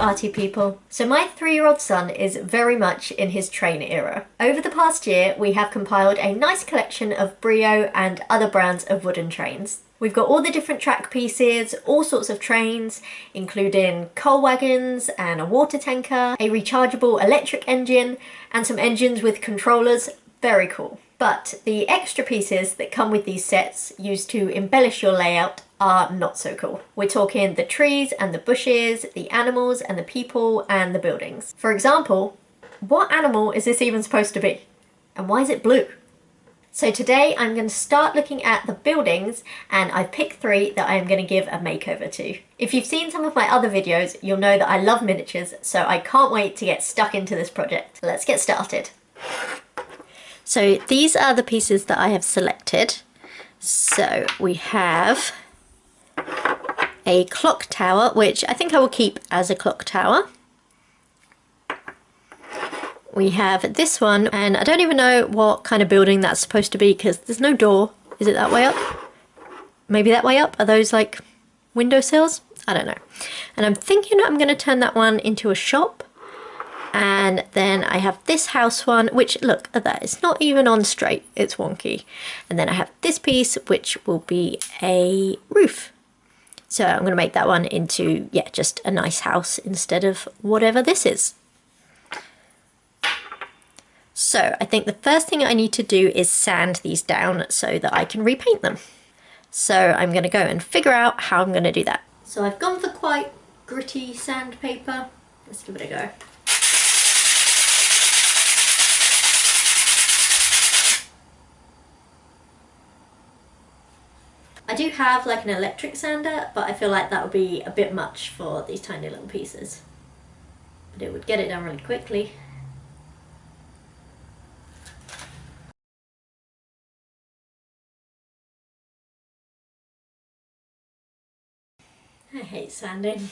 arty people. So my 3-year-old son is very much in his train era. Over the past year, we have compiled a nice collection of Brio and other brands of wooden trains. We've got all the different track pieces, all sorts of trains, including coal wagons and a water tanker, a rechargeable electric engine, and some engines with controllers. Very cool. But the extra pieces that come with these sets used to embellish your layout are not so cool. We're talking the trees and the bushes, the animals and the people and the buildings. For example, what animal is this even supposed to be? And why is it blue? So today I'm going to start looking at the buildings, and I've picked 3 that I am going to give a makeover to. If you've seen some of my other videos, you'll know that I love miniatures, so I can't wait to get stuck into this project. Let's get started. So these are the pieces that I have selected. So we have a clock tower, which I think I will keep as a clock tower. We have this one, and I don't even know what kind of building that's supposed to be because there's no door. Is it that way up? Maybe that way up? Are those like windowsills? I don't know. And I'm thinking I'm going to turn that one into a shop. And then I have this house one, which, look at that, it's not even on straight, it's wonky. And then I have this piece, which will be a roof. So I'm going to make that one into, yeah, just a nice house instead of whatever this is. So I think the first thing I need to do is sand these down so that I can repaint them. So I'm going to go and figure out how I'm going to do that. So I've gone for quite gritty sandpaper. Let's give it a go. I do have like an electric sander, but I feel like that would be a bit much for these tiny little pieces. But it would get it done really quickly. I hate sanding.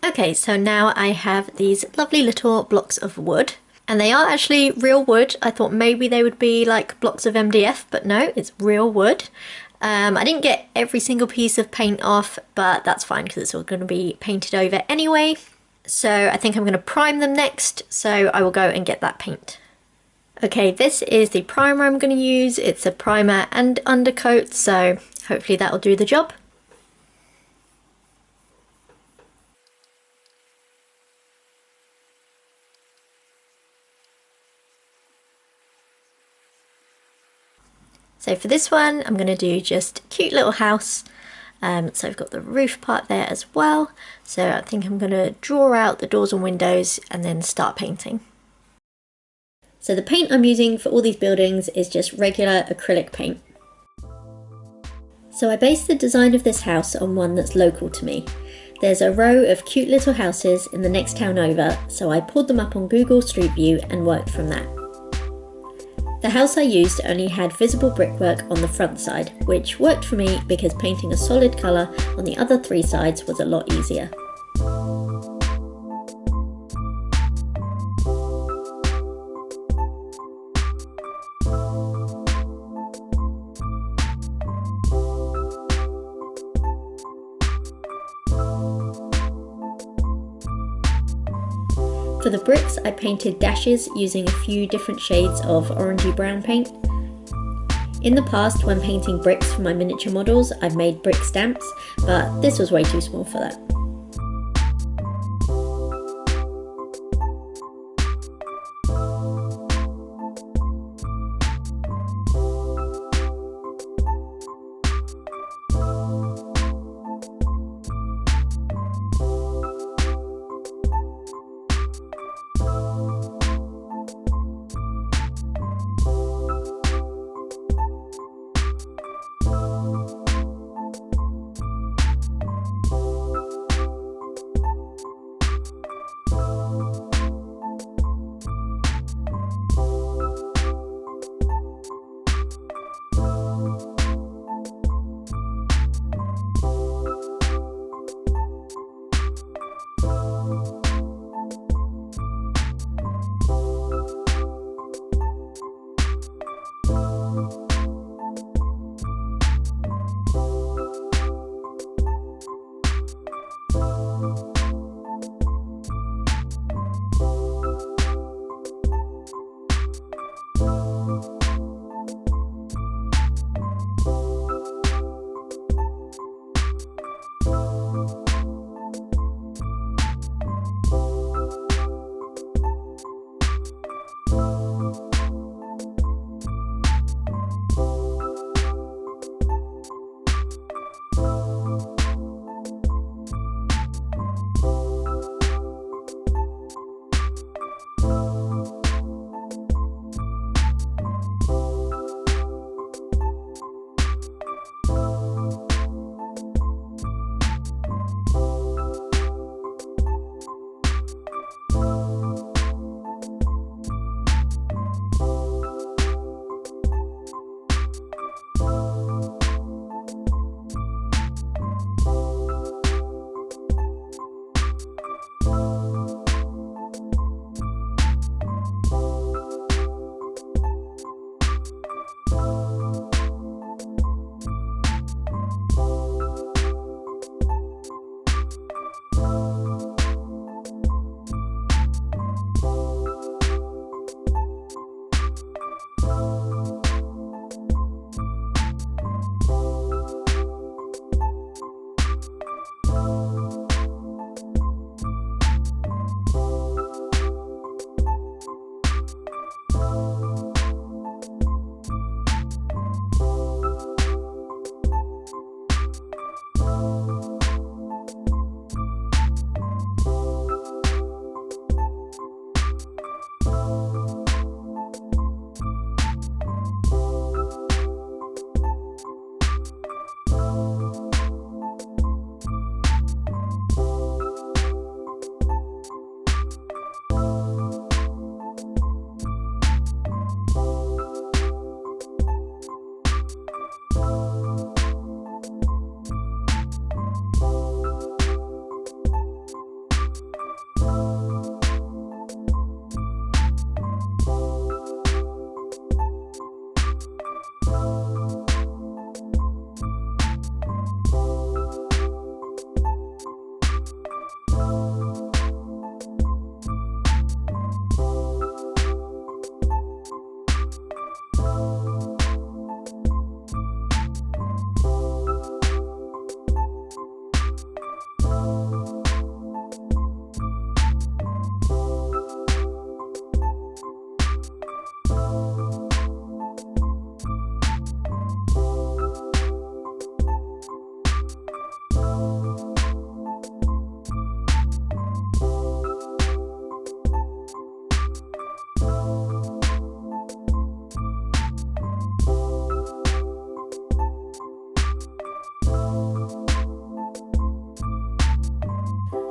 Okay, so now I have these lovely little blocks of wood, and they are actually real wood. I thought maybe they would be like blocks of MDF, but no, it's real wood. I didn't get every single piece of paint off, but that's fine because it's all going to be painted over anyway. So I think I'm going to prime them next, so I will go and get that paint. Okay, this is the primer I'm going to use. It's a primer and undercoat, so hopefully that'll do the job. So for this one, I'm going to do just a cute little house. So I've got the roof part there as well. So I think I'm going to draw out the doors and windows and then start painting. So the paint I'm using for all these buildings is just regular acrylic paint. So I based the design of this house on one that's local to me. There's a row of cute little houses in the next town over, so I pulled them up on Google Street View and worked from that. The house I used only had visible brickwork on the front side, which worked for me because painting a solid colour on the other 3 sides was a lot easier. For the bricks, I painted dashes using a few different shades of orangey brown paint. In the past, when painting bricks for my miniature models, I've made brick stamps, but this was way too small for that.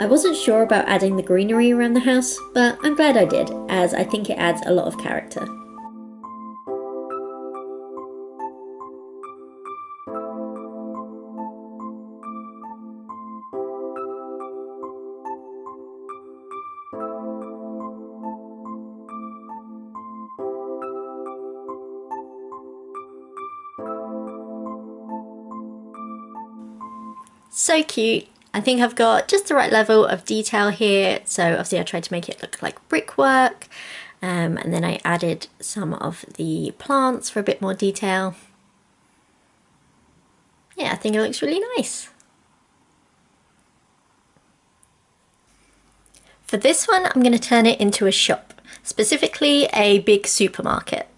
I wasn't sure about adding the greenery around the house, but I'm glad I did, as I think it adds a lot of character. So cute. I think I've got just the right level of detail here. So obviously I tried to make it look like brickwork, and then I added some of the plants for a bit more detail. Yeah, I think it looks really nice. For this one, I'm going to turn it into a shop, specifically a big supermarket.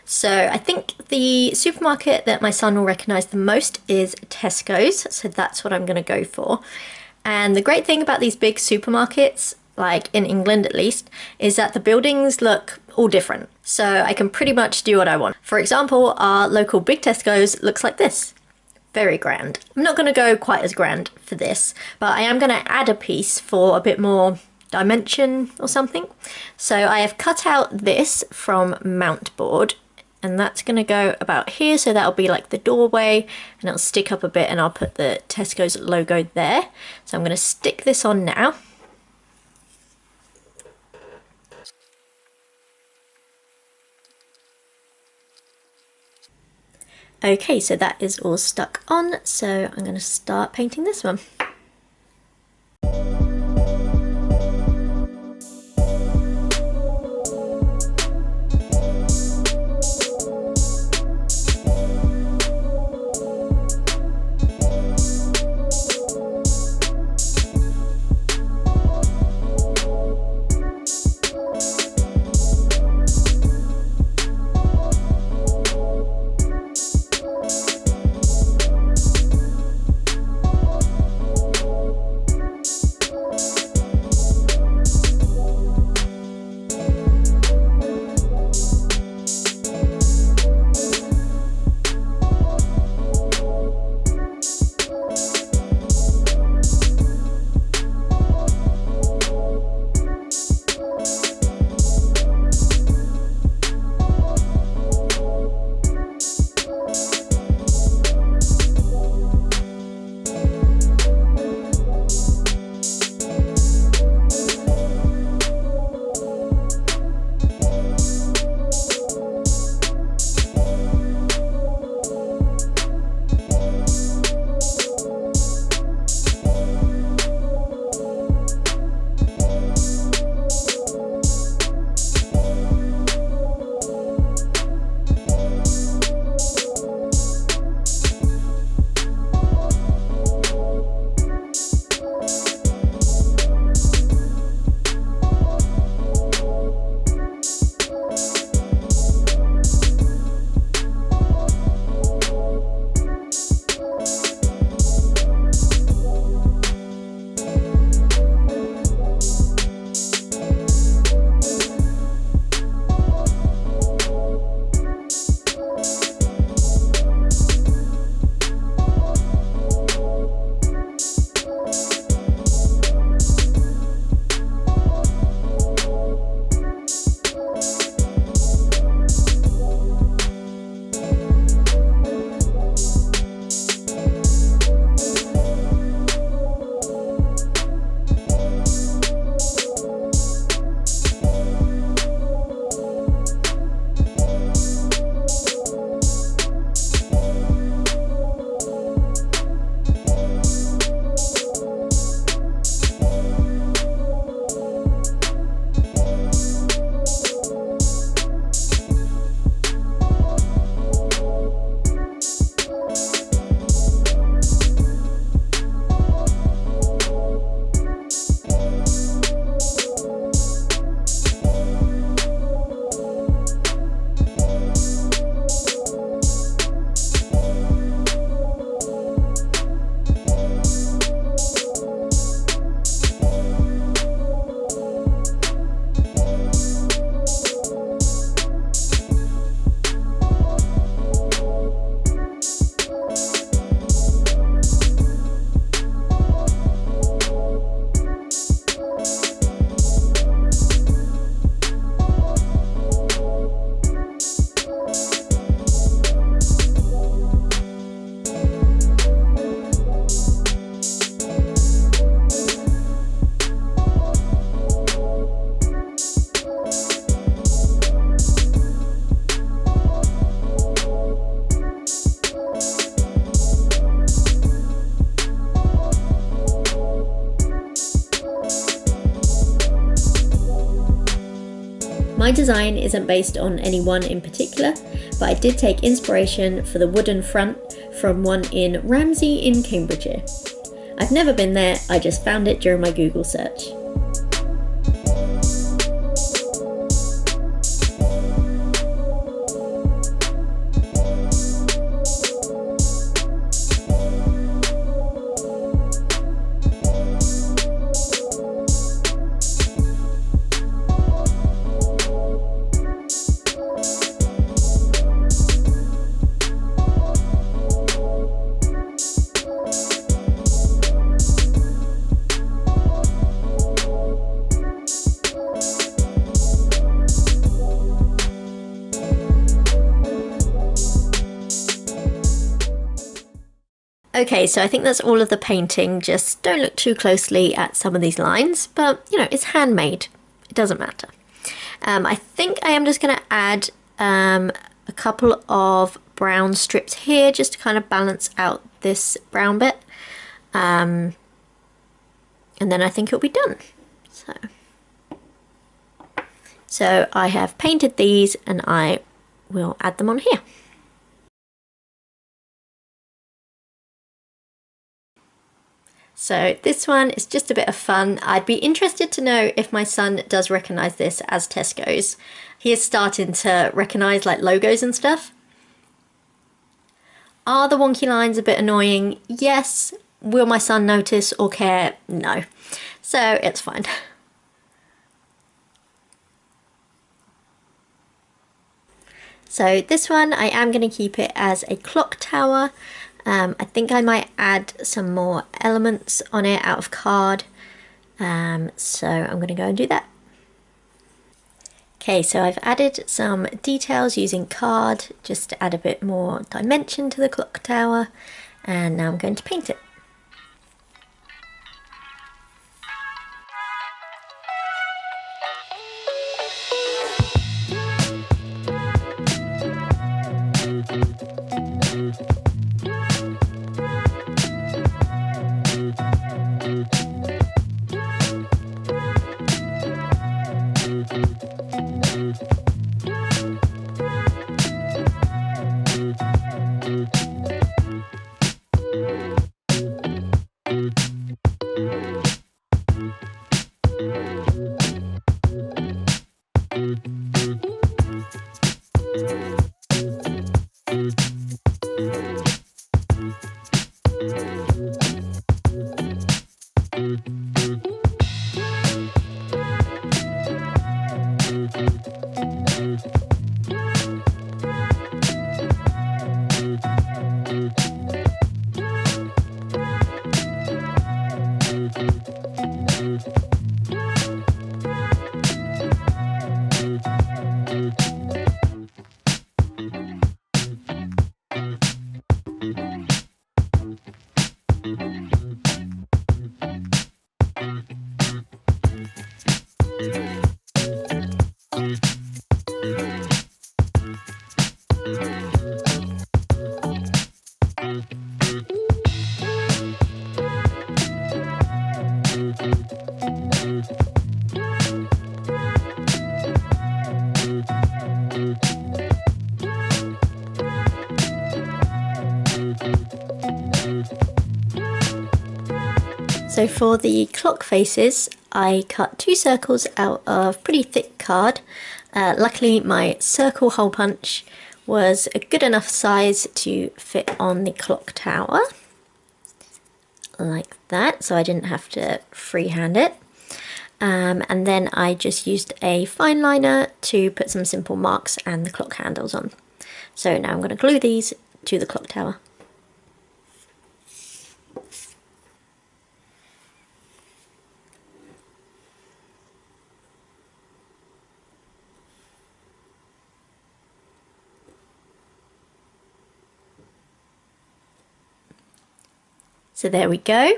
So I think the supermarket that my son will recognise the most is Tesco's, so that's what I'm going to go for. And the great thing about these big supermarkets, like in England at least, is that the buildings look all different. So I can pretty much do what I want. For example, our local big Tesco's looks like this. Very grand. I'm not going to go quite as grand for this, but I am going to add a piece for a bit more dimension or something. So I have cut out this from mount board, and that's going to go about here, so that'll be like the doorway, and it'll stick up a bit, and I'll put the Tesco's logo there. So I'm going to stick this on now. Okay, so that is all stuck on, so I'm going to start painting this one. My design isn't based on any one in particular, but I did take inspiration for the wooden front from one in Ramsey in Cambridgeshire. I've never been there, I just found it during my Google search. Okay, so I think that's all of the painting. Just don't look too closely at some of these lines, but you know, it's handmade. It doesn't matter. I think I am just going to add a couple of brown strips here just to kind of balance out this brown bit. And then I think it'll be done. So I have painted these and I will add them on here. So this one is just a bit of fun. I'd be interested to know if my son does recognise this as Tesco's. He is starting to recognise like logos and stuff. Are the wonky lines a bit annoying? Yes. Will my son notice or care? No. So it's fine. So this one, I am going to keep it as a clock tower. I think I might add some more elements on it out of card. So I'm going to go and do that. Okay, so I've added some details using card just to add a bit more dimension to the clock tower. And now I'm going to paint it. So for the clock faces, I cut 2 circles out of pretty thick card. Luckily my circle hole punch was a good enough size to fit on the clock tower, like that, so I didn't have to freehand it. And then I just used a fine liner to put some simple marks and the clock handles on. So now I'm going to glue these to the clock tower. So there we go.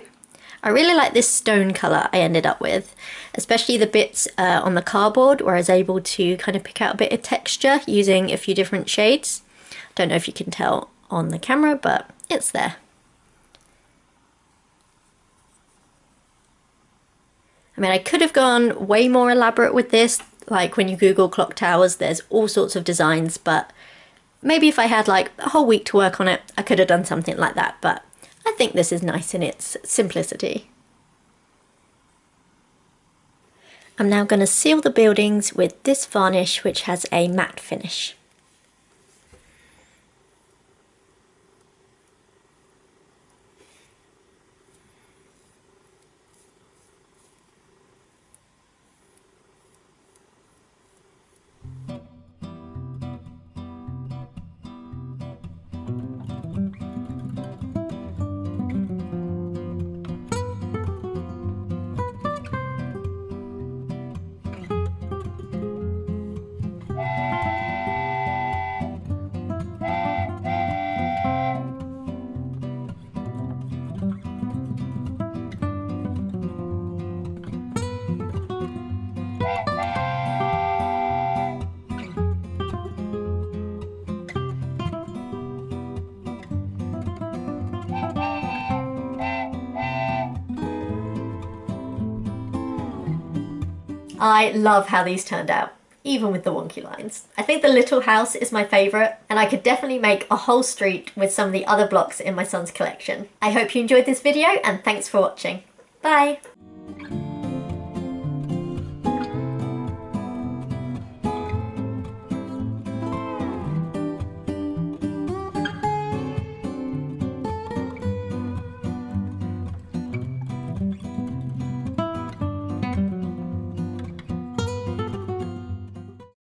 I really like this stone colour I ended up with, especially the bits on the cardboard where I was able to kind of pick out a bit of texture using a few different shades. Don't know if you can tell on the camera, but it's there. I mean, I could have gone way more elaborate with this. Like when you Google clock towers, there's all sorts of designs, but maybe if I had like a whole week to work on it, I could have done something like that, but I think this is nice in its simplicity. I'm now going to seal the buildings with this varnish, which has a matte finish. I love how these turned out, even with the wonky lines. I think the little house is my favourite, and I could definitely make a whole street with some of the other blocks in my son's collection. I hope you enjoyed this video, and thanks for watching. Bye!